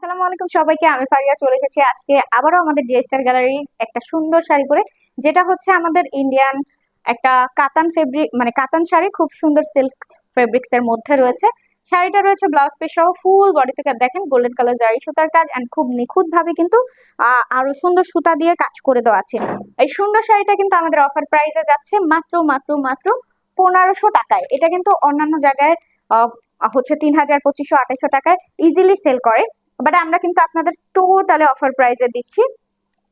আসসালামু আলাইকুম সবাইকে, আমি ফারিয়া চলে এসেছি আজকে আবারও আমাদের জিএসটার গ্যালারি একটা সুন্দর শাড়ি পরে, যেটা হচ্ছে আমাদের ইন্ডিয়ান একটা কাতান ফেব্রিক, মানে কাতান শাড়ি, খুব সুন্দর সিল্ক ফেব্রিক্স এর মধ্যে রয়েছে। শাড়িটা রয়েছে ব্লাউজ পিস সহ, ফুল বডি থেকে দেখেন গোল্ডেন কালার জারি সুতার কাজ, এন্ড খুব নিখুঁত ভাবে কিন্তু আরো সুন্দর সুতা দিয়ে কাজ করে দেওয়া আছে। এই সুন্দর শাড়িটা কিন্তু আমাদের অফার প্রাইসে যাচ্ছে মাত্র মাত্র মাত্র 1500 টাকায়। এটা কিন্তু অন্যান্য জায়গায় হচ্ছে 3000, 2500, 2800 টাকায় ইজিলি সেল করে, বাট আমরা কিন্তু আপনাদের টোটালি অফার প্রাইসে দিচ্ছি।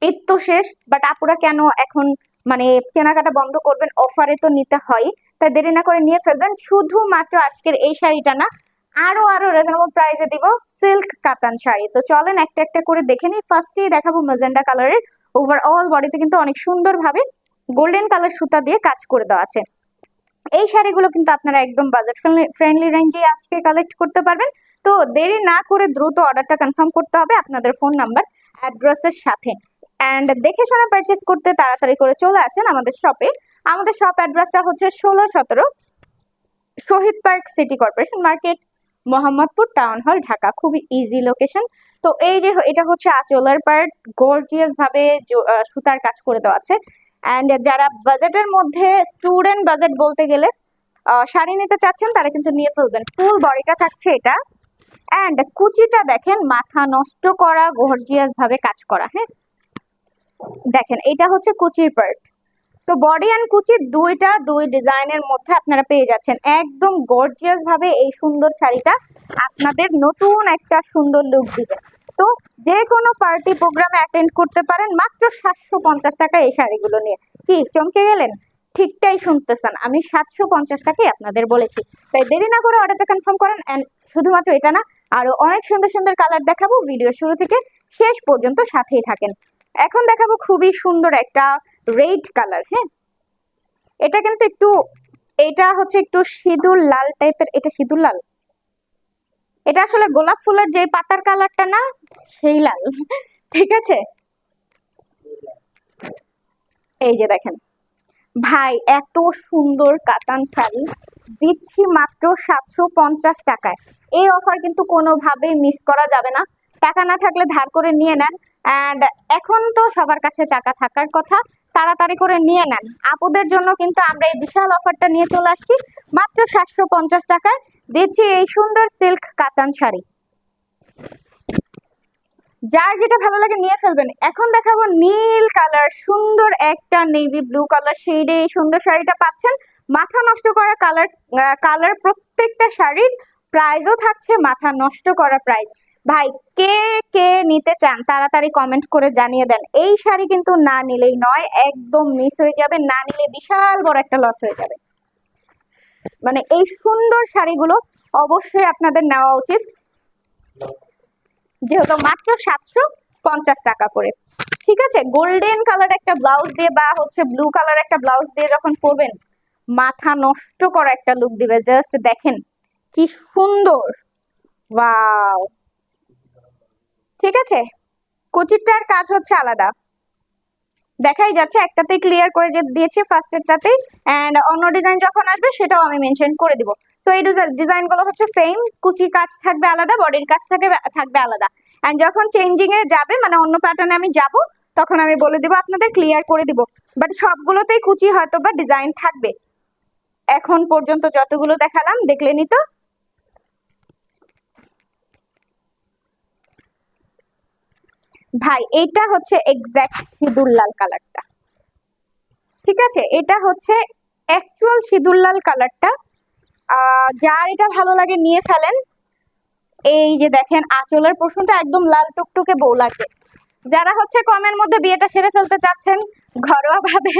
ঈদ তো শেষ, বাট আপুরা কেন এখন মানে কেনাকাটা বন্ধ করবেন? অফারে তো নিতে হয়, তাই দেরি না করে নিয়ে ফেলবেন। শুধুমাত্র আজকের এই শাড়িটা না, আরো আরো রিজনেবল প্রাইসে দিব সিল্ক কাতান শাড়ি। তো চলেন একটা একটা করে দেখে নিই। ফার্স্টেই দেখাবো ম্যাজেন্ডা কালারের, ওভারঅল বডিতে কিন্তু অনেক সুন্দর ভাবে গোল্ডেন কালার সুতা দিয়ে কাজ করে দেওয়া আছে। এই শাড়িগুলো কিন্তু আপনারা একদম বাজেট ফ্রেন্ডলি রেঞ্জে আজকে কালেক্ট করতে পারবেন। তো দেরি না করে দ্রুত অর্ডারটা কনফার্ম করতে হবে আপনাদের ফোন নাম্বার অ্যাড্রেসের সাথে, অ্যান্ড দেখে শুনে পারচেস করতে তাড়াতাড়ি করে চলে আসেন আমাদের শপে। আমাদের শপ অ্যাড্রেসটা হচ্ছে 16-17 Shahid park, city corporation market, Mohammadpur town hall, Dhaka. খুবই ইজি লোকেশন। তো এই যে এটা হচ্ছে আঁচলের পার্ট, গর্জিয়াস ভাবে সুতার কাজ করে দেওয়া আছে। অ্যান্ড যারা বাজেটের মধ্যে, স্টুডেন্ট বাজেট বলতে গেলে, শাড়ি নিতে চাচ্ছেন তারা কিন্তু নিয়ে ফেলবেন। ফুল বডিটা থাকছে এটা, অ্যান্ড কুচিটা দেখেন মাথা নষ্ট করা, গর্জিয়াস ভাবে কাজ করা। হ্যাঁ, দেখেন এটা হচ্ছে কুচির পার্ট। তো বডি অ্যান্ড কুচি দুই ডিজাইনের মধ্যে আপনারা পেয়ে যাচ্ছেন। একদম গর্জিয়াস ভাবে এই সুন্দর শাড়িটা আপনাদের নতুন একটা সুন্দর লুক দিবে। তো যে কোনো পার্টি প্রোগ্রামে অ্যাটেন্ড করতে পারেন মাত্র 750 টাকা এই শাড়িগুলো নিয়ে। কি চমকে গেলেন? ঠিকটাই শুনতেছেন, আমি 750 টাকাই আপনাদের বলেছি। তাই দেরি না করে অর্ডারটা কনফার্ম করেন। অ্যান্ড শুধুমাত্র এটা না, আরো অনেক সুন্দর সুন্দর কালার দেখাবো। ভিডিও শুরু থেকে শেষ পর্যন্ত সাথেই থাকেন। এখন দেখাবো খুবই সুন্দর একটা রেড কালার। হ্যাঁ, এটা কিন্তু একটু, এটা হচ্ছে একটু সিঁদুর লাল টাইপের। এটা সিঁদুর লাল, এটা আসলে গোলাপ ফুলের যে পাতার কালারটা না, সেই লাল। ঠিক আছে, এই যে দেখেন ভাই, এত সুন্দর কাতান শাড়ি দিচ্ছি মাত্র 750 টাকায়। এই অফার কিন্তু কোনোভাবেই মিস করা যাবে না। টাকা না থাকলে ধার করে নিয়ে নেন, অ্যান্ড এখন তো সবার কাছে টাকা থাকার কথা, তাড়াতাড়ি করে নিয়ে নেন। আপুদের জন্য কিন্তু আমরা এই বিশাল অফারটা নিয়ে চলে আসছি। মাত্র 750 টাকায় দিচ্ছি এই সুন্দর সিল্ক কাতান শাড়ি। যার যেটা ভালো লাগে নিয়ে ফেলবেন। এখন দেখাবো নীল কালার, সুন্দর একটা নেভি ব্লু কালার শেডে এই সুন্দর শাড়িটা পাচ্ছেন। মাথা নষ্ট করা কালার, প্রত্যেকটা শাড়ির প্রাইসও থাকছে মাথা নষ্ট করা প্রাইস। ভাই কে কে নিতে চান তাড়াতাড়ি কমেন্ট করে জানিয়ে দেন। এই শাড়ি কিন্তু না নিলেই নয়, একদম মিস হয়ে যাবে। না নিলে বিশাল বড় একটা লস হয়ে যাবে। মানে এই সুন্দর শাড়িগুলো অবশ্যই আপনাদের নেওয়া উচিত, যেহেতু মাত্র 750 টাকা করে। ঠিক আছে, গোল্ডেন কালার একটা ব্লাউজ দিয়ে বা হচ্ছে ব্লু কালার একটা ব্লাউজ দিয়ে যখন পরবেন, মাথা নষ্ট করা একটা লুক দিবে। জাস্ট দেখেন কি সুন্দর, ওয়াও। ঠিক আছে, কুচিটার কাজ হচ্ছে আলাদা, দেখাই যাচ্ছে। একটাতেই ক্লিয়ার করে যে দিয়েছি ফার্স্টেরটাতে, এন্ড অন্য ডিজাইন যখন আসবে সেটাও আমি মেনশন করে দিব। তো এই ডিজাইন গুলো হচ্ছে সেম, কুচির কাজ থাকবে আলাদা, বডির কাজ থাকবে আলাদা। এন্ড যখন চেঞ্জিং এ যাবে, মানে অন্য প্যাটার্নে আমি যাব, তখন আমি বলে দিব, আপনাদের ক্লিয়ার করে দিব। বাট সবগুলোতেই কুচি হয়তো বা ডিজাইন থাকবে। এখন পর্যন্ত যতগুলো দেখালাম দেখলেনই তো। ভাই এটা হচ্ছে এক্সাক্ট সিঁদুর লাল কালারটা। ঠিক আছে, এটা হচ্ছে অ্যাকচুয়াল সিঁদুর লাল কালারটা। যার এটা ভালো লাগে নিয়ে ফেলেন। এই যে দেখেন আঁচলের পোর্শনটা একদম লাল টুকটুকে বউ লাগে। যারা হচ্ছে কমের মধ্যে বিয়েটা সেরে ফেলতে চাচ্ছেন ঘরোয়া ভাবে,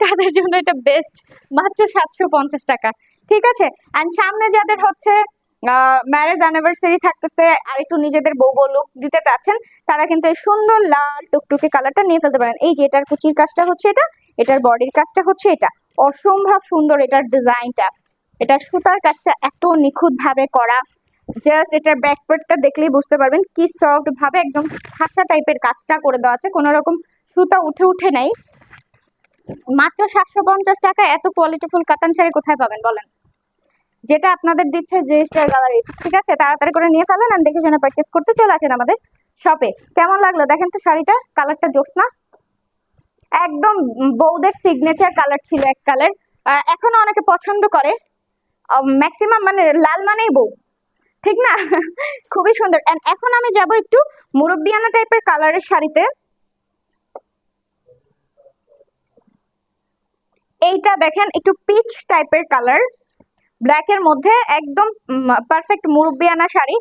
তাদের জন্য এটা বেস্ট। মাত্র 750 টাকা। ঠিক আছে, এন্ড সামনে যাদের হচ্ছে ম্যারেজ অ্যানিভার্সারি থাকতেছে, আর একটু নিজেদের বউ বউ লুক দিতে চাচ্ছেন, তারা কিন্তু এই সুন্দর লাল টুকটুকে কালারটা নিয়ে ফেলতে পারেন। এই যে এটার কুচির কাজটা হচ্ছে এটা, এটার বডির কাজটা হচ্ছে এটা, অসম্ভব সুন্দর এটার ডিজাইনটা। এটার সুতার কাজটা এত নিখুঁত ভাবে করা, জাস্ট এটার ব্যাকপার্টটা দেখলেই বুঝতে পারবেন কি সফট ভাবে একদম খাসা টাইপের কাজটা করে দেওয়া আছে। কোনো রকম সুতা উঠে উঠে নেই। মাত্র 750 টাকা এত কোয়ালিটিফুল কাতান শাড়ি কোথায় পাবেন বলেন? যেটা আপনাদের দিচ্ছে জিএসটার গ্যালারি। ঠিক আছে, তাড়াতাড়ি করে নিয়ে ফেলেন আর দেখে শুনে পারচেস করতে চলে আসেন আমাদের শপে। কেমন লাগলো দেখেন তো শাড়িটা, কালারটা জোৎস্না, একদম বউদের সিগনেচার কালার ছিল এক কালার, এখনো অনেকে পছন্দ করে, ম্যাক্সিমাম মানে লাল মানেই বউ, ঠিক না? খুবই সুন্দর। এন্ড এখন আমি যাব একটু মুরব্বিয়ানা টাইপের কালারের শাড়িতে। এইটা দেখেন একটু পিচ টাইপের কালার, ব্ল্যাক এর মধ্যে একদম পারফেক্ট মুরব্বিয়ানা শাড়ি।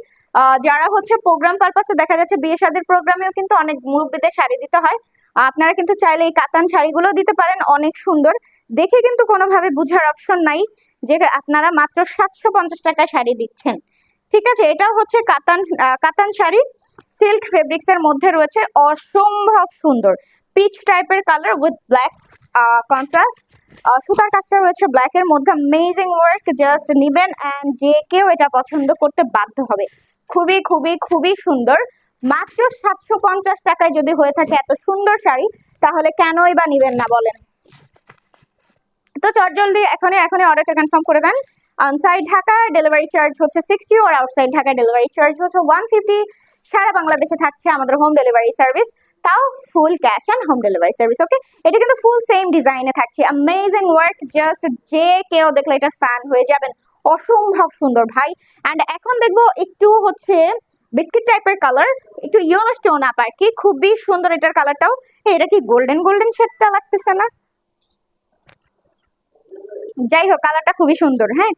যারা হচ্ছে প্রোগ্রাম পারপাসে, দেখা যাচ্ছে বিয়ে শাদীর প্রোগ্রামেও কিন্তু অনেক মুরব্বিদের শাড়ি দিতে হয়, আপনারা কিন্তু চাইলে এই কাতান শাড়িগুলো দিতে পারেন, অনেক সুন্দর। দেখে কিন্তু কোনোভাবে বুঝার অপশন নাই যে আপনারা মাত্র 750 টাকায় শাড়ি দিচ্ছেন, ঠিক আছে? এটাও হচ্ছে কাতান শাড়ি, সিল্ক ফেব্রিক্স এর মধ্যে রয়েছে, অসম্ভব সুন্দর পিচ টাইপের কালার উইথ ব্ল্যাক কন্ট্রাস্ট। সুতার কাজটা রয়েছে ব্ল্যাক এর মধ্যে, অ্যামেজিং ওয়ার্ক, জাস্ট নিবেন এন্ড যে কেউ এটা পছন্দ করতে বাধ্য হবে। খুবই খুবই খুবই সুন্দর। মাত্র 750 টাকায় যদি হয়ে থাকে এত সুন্দর শাড়ি, তাহলে কেনই বা নিবেন না বলেন? তো চটজলদি এখনই অর্ডারটা কনফার্ম করে দেন। আনসাইড ঢাকা ডেলিভারি চার্জ হচ্ছে 60 আর আউটসাইড ঢাকা ডেলিভারি চার্জ হচ্ছে 150। সারা বাংলাদেশে থাকছে আমাদের হোম ডেলিভারি সার্ভিস, তাও full cash on home delivery service. Okay, এটা কিন্তু ফুল সেম ডিজাইনে থাকছে, অ্যামেজিং ওয়ার্ক, জাস্ট যে কেউ দেখলে এটা ফ্যান হয়ে যাবেন, অসম্ভব সুন্দর ভাই। এন্ড এখন দেখবো একটু হচ্ছে বিস্কিট টাইপের কালার, একটু ইয়েলো স্টোন আপ আর কি, খুবই সুন্দর এটার কালারটাও। এটা কি গোল্ডেন গোল্ডেন শেডটা লাগতেছে না? যাই হোক, কালারটা খুবই সুন্দর। হ্যাঁ,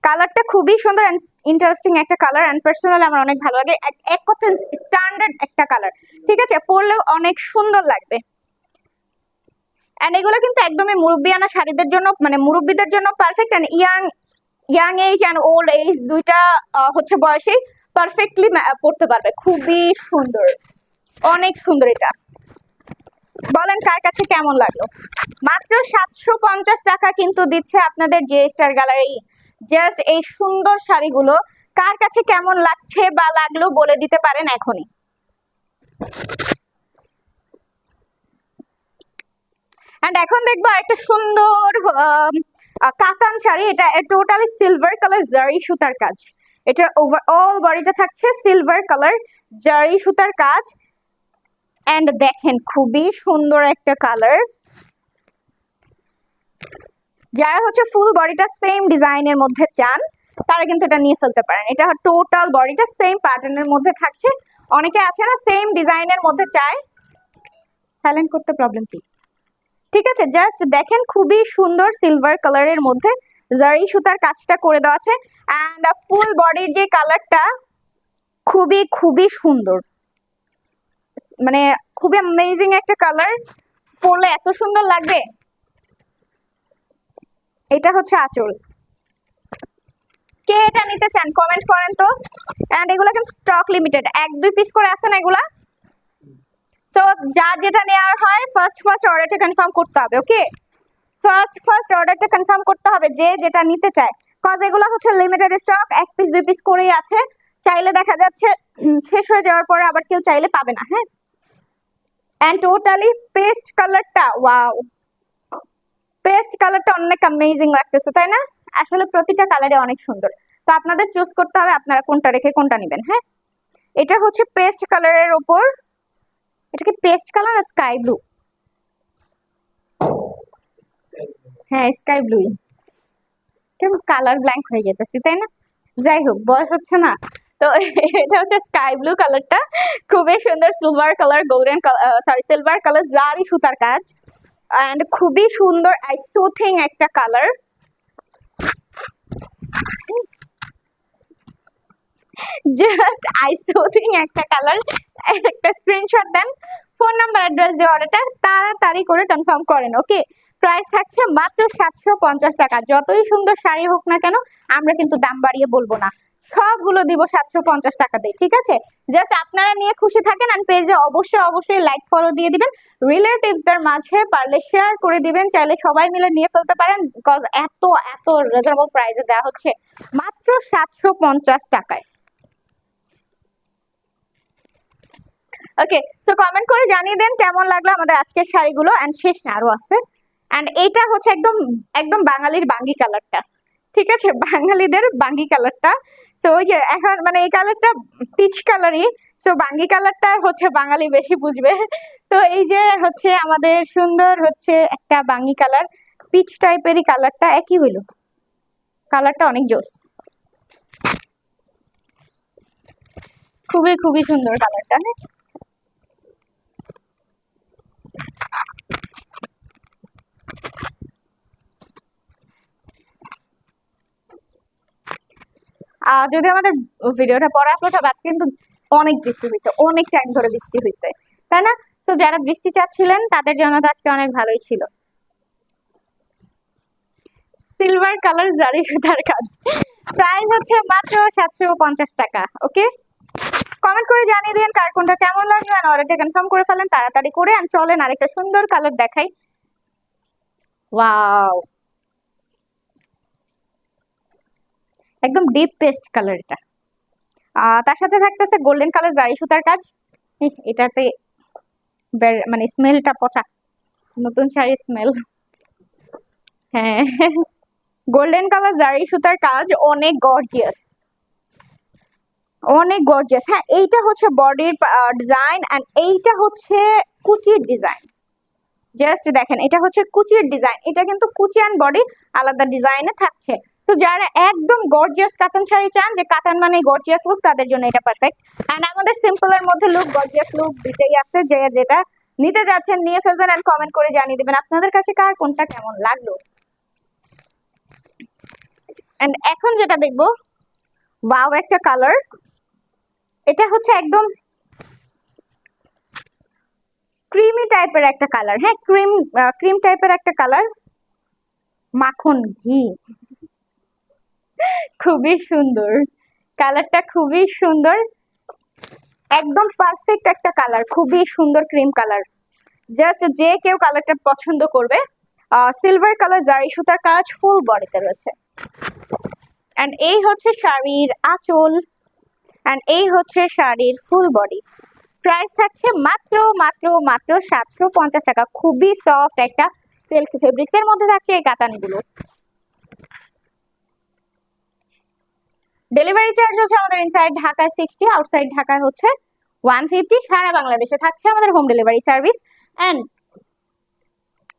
কালারটা খুবই সুন্দর এন্ড ইন্টারেস্টিং একটা কালার, এন্ড পার্সোনালি আমার অনেক ভালো লাগে। এক কথা স্ট্যান্ডার্ড একটা কালার, ঠিক আছে? পরলেও অনেক সুন্দর লাগবে। এন্ড এগুলো কিন্তু একদমই মুরব্বিয়ানা শাড়িদের জন্য, মানে মুরব্বিদের জন্য perfect, and young age and old age দুইটা হচ্ছে বয়সেই পারফেক্টলি পড়তে পারবে। খুবই সুন্দর, অনেক সুন্দর। এটা বলেন কার কাছে কেমন লাগলো? মাত্র 750 টাকা কিন্তু দিচ্ছে আপনাদের জে স্টার গ্যালারি। জাস্ট এই সুন্দর শাড়িগুলো কার কাছে কেমন লাগছে বা লাগলো বলে দিতে পারেন এখনই। এন্ড এখন দেখবো একটা সুন্দর কাতান শাড়ি, এটা টোটালি সিলভার কালার জারি সুতার কাজ, এটা ওভারঅল বডিটা থাকছে সিলভার কালার জারি সুতার কাজ। এন্ড দেখেন খুবই সুন্দর একটা কালার। যারা হচ্ছে ফুল বডিটা সেম ডিজাইনের মধ্যে চান, তারা কিন্তু এটা নিয়ে ফেলতে পারেন। এটা টোটাল বডিটা সেম প্যাটার্নের মধ্যে থাকছে। অনেকে আছে না সেম ডিজাইনের মধ্যে চায়, সাইলেন্ট করতে প্রবলেম কি? ঠিক আছে, জাস্ট দেখেন খুবই সুন্দর সিলভার কালারের মধ্যে জারি সুতার কাজটা করে দেওয়া আছে। এন্ড ফুল বডির যে কালারটা খুবই খুবই সুন্দর, মানে খুবই অ্যামেজিং একটা কালার, পরলে এত সুন্দর লাগবে। এটা হচ্ছে আঁচল। কে এটা নিতে চান কমেন্ট করেন তো। এন্ড এগুলো কিন্তু স্টক লিমিটেড, 1-2 পিস করে আছে না এগুলা। তো যার যেটা নেওয়ার হয় ফার্স্ট অর্ডারটা কনফার্ম করতে হবে। ওকে, ফার্স্ট অর্ডারটা কনফার্ম করতে হবে যে যেটা নিতে চায়, কজ এগুলো হচ্ছে লিমিটেড স্টক, 1 পিস 2 পিস করেই আছে। চাইলে দেখা যাচ্ছে শেষ হয়ে যাওয়ার পরে আবার কেউ চাইলে পাবে না। হ্যাঁ, এন্ড টোটালি পেস্ট কালারটা, ওয়াও, পেস্ট কালারটা অনেক অ্যামেজিং লাগতেছে, তাই না? আসলে প্রতিটা কালারে অনেক সুন্দর, তো আপনাদের চুজ করতে হবে আপনারা কোনটা রেখে কোনটা নেবেন। হ্যাঁ, এটা হচ্ছে পেস্ট কালারের উপর, এটা কি পেস্ট কালার না স্কাই ব্লু? হ্যাঁ, স্কাই ব্লু। কেমন কালার ব্ল্যাঙ্ক হয়ে যেতেছি, তাই না? যাই হোক, বয়স হচ্ছে না তো। এটা হচ্ছে স্কাই ব্লু কালারটা, খুবই সুন্দর silver colour, golden silver colour জারি সুতার কাজ, এন্ড খুবই সুন্দর আইসোথিং একটা কালার। জাস্ট আইসোথিং একটা কালার। একটা স্ক্রিনশট দেন, ফোন নাম্বার অ্যাড্রেস দিয়ে অর্ডারটা তাড়াতাড়ি করে কনফার্ম করেন। ওকে, প্রাইস থাকছে মাত্র 750 টাকা। যতই সুন্দর শাড়ি হোক না কেন, আমরা কিন্তু দাম বাড়িয়ে বলবো না, সবগুলো দিব 750 টাকাতেই, ঠিক আছে? জাস্ট আপনারা নিয়ে খুশি থাকেন। আর পেজে অবশ্যই লাইক ফলো দিয়ে দিবেন, রিলেটিভসদের মাঝে পারলে শেয়ার করে দিবেন, চাইলে সবাই মিলে নিয়ে ফেলতে পারেন, বিকজ এত রিজনেবল প্রাইসে দেওয়া হচ্ছে মাত্র 750 টাকায়। ওকে, সো কমেন্ট করে জানিয়ে দেন কেমন লাগলো আমাদের আজকের শাড়িগুলো। এন্ড শেষ না, আরো আছে। এন্ড এইটা হচ্ছে একদম বাঙালির বাঙ্গি কালারটা, ঠিক আছে, বাঙালিদের বাঙ্গি কালারটা। সো ওই যে এখন মানে এই কালারটা পিচ কালারই, সো বাঙ্গি কালারটা হচ্ছে বাঙালি বেশি বুঝবে। তো এই যে হচ্ছে আমাদের সুন্দর হচ্ছে একটা বাঙ্গি কালার, পিচ টাইপেরই কালারটা, একই হইলো, কালারটা অনেক জোস, খুবই খুবই সুন্দর কালারটা। হ্যাঁ, যদি আমাদের ভিডিওটা পরে আপলোড হবে, আজকে কিন্তু অনেক বৃষ্টি হয়েছে, অনেক টাইম ধরে বৃষ্টি হয়েছে, তাই না? তো যারা বৃষ্টি চাচ্ছিলেন তাদের জন্য তো আজকে অনেক ভালোই ছিল। সিলভার কালার জারি সুতার কাজ, প্রাইস হচ্ছে মাত্র 750 টাকা। ওকে, কমেন্ট করে জানিয়ে দিন কার কোনটা কেমন লাগবে, আর অর্ডারটা কনফার্ম করে ফেলেন তাড়াতাড়ি করে। আর চলেন আরেকটা সুন্দর কালার দেখাই। ওয়াও, একদম ডিপ পেস্ট কালার এটা। তার সাথে থাকতেছে গোল্ডেন কালার জারি সুতার কাজ। এটাতে মানে স্মেলটা পচা, নতুন শাড়ি স্মেল। হ্যাঁ, গোল্ডেন কালার জারি সুতার কাজ, অনেক গর্জিয়াস, অনেক গর্জিয়াস। হ্যাঁ, এইটা হচ্ছে বডির ডিজাইন, এন্ড এইটা হচ্ছে কুচির ডিজাইন। জাস্ট দেখেন, এটা হচ্ছে কুচির ডিজাইন, এটা কিন্তু কুচি অ্যান্ড বডি আলাদা ডিজাইনে থাকছে। তো যারা একদম গর্জিয়াস কাতান শাড়ি চান, যে কাতান মানে গর্জিয়াস লুক, তাদের জন্য এটা পারফেক্ট। এন্ড আমাদের সিম্পলের মধ্যে লুক, গর্জিয়াস লুক দুইটাই আছে। যে যেটা নিতে যাচ্ছেন নিয়ে ফেলবেন, এন্ড কমেন্ট করে জানিয়ে দেবেন আপনাদের কাছে কার কোনটা কেমন লাগলো। এন্ড এখন যেটা দেখবো, ওয়াও একটা কালার, এটা হচ্ছে একদম ক্রিমি টাইপের একটা কালার। হ্যাঁ, ক্রিম টাইপের একটা কালার, মাখন ঘি, খুবই সুন্দর কালারটা, খুবই সুন্দর, একদম পারফেক্ট একটা কালার, খুবই সুন্দর ক্রিম কালার। জাস্ট যে কেউ কালারটা পছন্দ করবে। সিলভার কালার জারি সুতার কাজ ফুল বডিতে রয়েছে। এন্ড এই হচ্ছে শাড়ির আঁচল, এন্ড এই হচ্ছে শাড়ির ফুল বডি। প্রাইস থাকছে মাত্র মাত্র মাত্র 750 টাকা। খুবই সফট একটা সিল্ক ফেব্রিক্স এর মধ্যে থাকছে এই কাতানগুলো। ডেলিভারি চার্জ হচ্ছে আমাদের ইনসাইড ঢাকায় 60, আউটসাইড ঢাকায় হচ্ছে 150। সারা বাংলাদেশে থাকছে আমাদের home delivery service and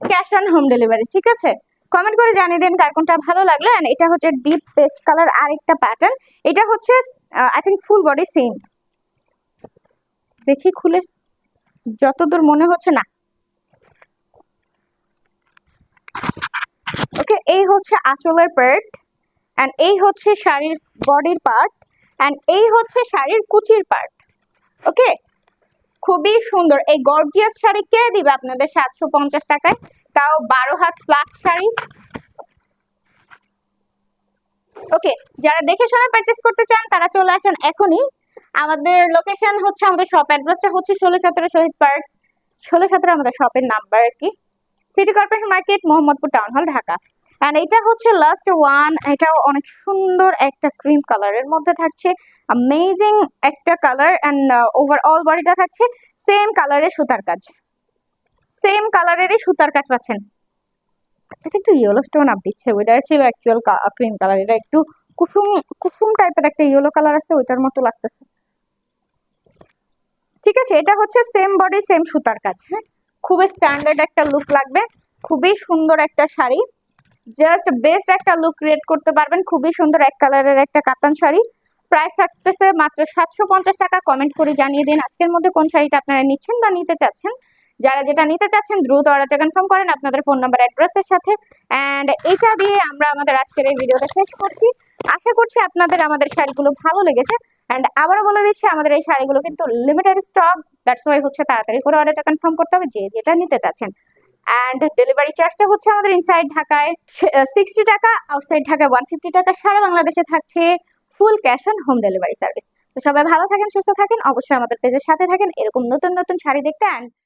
cash on home delivery. ঠিক আছে, কমেন্ট করে জানিয়ে দিন কার কোনটা ভালো লাগলো। এন্ড এটা হচ্ছে ডিপ পেস্ট কালার আরেকটা প্যাটার্ন, এটা হচ্ছে I think full body same. দেখি খুলে, যতদূর মনে হচ্ছে না। ওকে, এই হচ্ছে আঁচলের পার্ট, এন্ড এই হচ্ছে শাড়ির বডির পার্ট, এন্ড এই হচ্ছে শাড়ির কুচির পার্ট। ওকে, খুবই সুন্দর। এই গর্জিয়াস শাড়ি কে দিবে আপনাদের 750 টাকায়, তাও 12 হাত প্লাস শাড়ি। ওকে, যারা দেখে শুনে পারচেজ করতে চান তারা চলে আসেন এখনই। আমাদের লোকেশন হচ্ছে, আমাদের শপ অ্যাড্রেসটা হচ্ছে 16-17 শহীদ পার্ক, 16-17 আমাদের শপের নাম্বার আর কি, city corporation market, Mohammadpur town hall, Dhaka. And এটা হচ্ছে লাস্ট ওয়ান, এটাও অনেক সুন্দর একটা ক্রিম কালারের মধ্যে থাকছে, অ্যামেজিং একটা কালার। এন্ড ওভারঅল বডিটা থাকছে সেম কালারের সুতার কাজ, সেম কালারেরই সুতার কাজ পাচ্ছেন। এটা একটু ইয়েলো স্টোন আপ দিচ্ছে, ওইটার ছিল অ্যাকচুয়াল ক্রিম কালার, এটা একটু কুসুম কুসুম টাইপের একটা ইয়েলো কালার আছে, ওইটার মতো লাগতেছে। ঠিক আছে, এটা হচ্ছে সেম বডি সেম সুতার কাজ। হ্যাঁ, খুবই স্ট্যান্ডার্ড একটা লুক লাগবে, খুবই সুন্দর একটা শাড়ি, জাস্ট বেস্ট একটা লুক ক্রিয়েট করতে পারবেন। খুবই সুন্দর এক কালারের একটা কাতান শাড়ি, প্রাইস থাকতেছে মাত্র 750 টাকা। কমেন্ট করে জানিয়ে দিন আজকের মধ্যে কোন শাড়িটা আপনারা নিচ্ছেন বা নিতে চাচ্ছেন। যারা যেটা নিতে চাচ্ছেন দ্রুত অর্ডারটা কনফার্ম করেন আপনাদের ফোন নাম্বার অ্যাড্রেসের সাথে। এন্ড এটা দিয়ে আমরা আমাদের আজকের এই ভিডিওটা শেষ করছি। আশা করছি আপনাদের আমাদের শাড়িগুলো ভালো লেগেছে। এন্ড আবারও বলে দিচ্ছি, আমাদের এই শাড়িগুলো কিন্তু লিমিটেড স্টক, দ্যাটস ওয়াই হচ্ছে তাড়াতাড়ি করে অর্ডারটা কনফার্ম করতে হবে যে যেটা নিতে চাচ্ছেন। এন্ড ডেলিভারি চার্জটা হচ্ছে আমাদের ইনসাইড ঢাকায় 60 টাকা, আউটসাইড ঢাকায় 150 টাকা। সারা বাংলাদেশে থাকছে ফুল cash on home delivery service. তো সবাই ভালো থাকেন, সুস্থ থাকেন, অবশ্যই আমাদের পেজের সাথে থাকেন এরকম নতুন নতুন শাড়ি দেখতে। এন্ড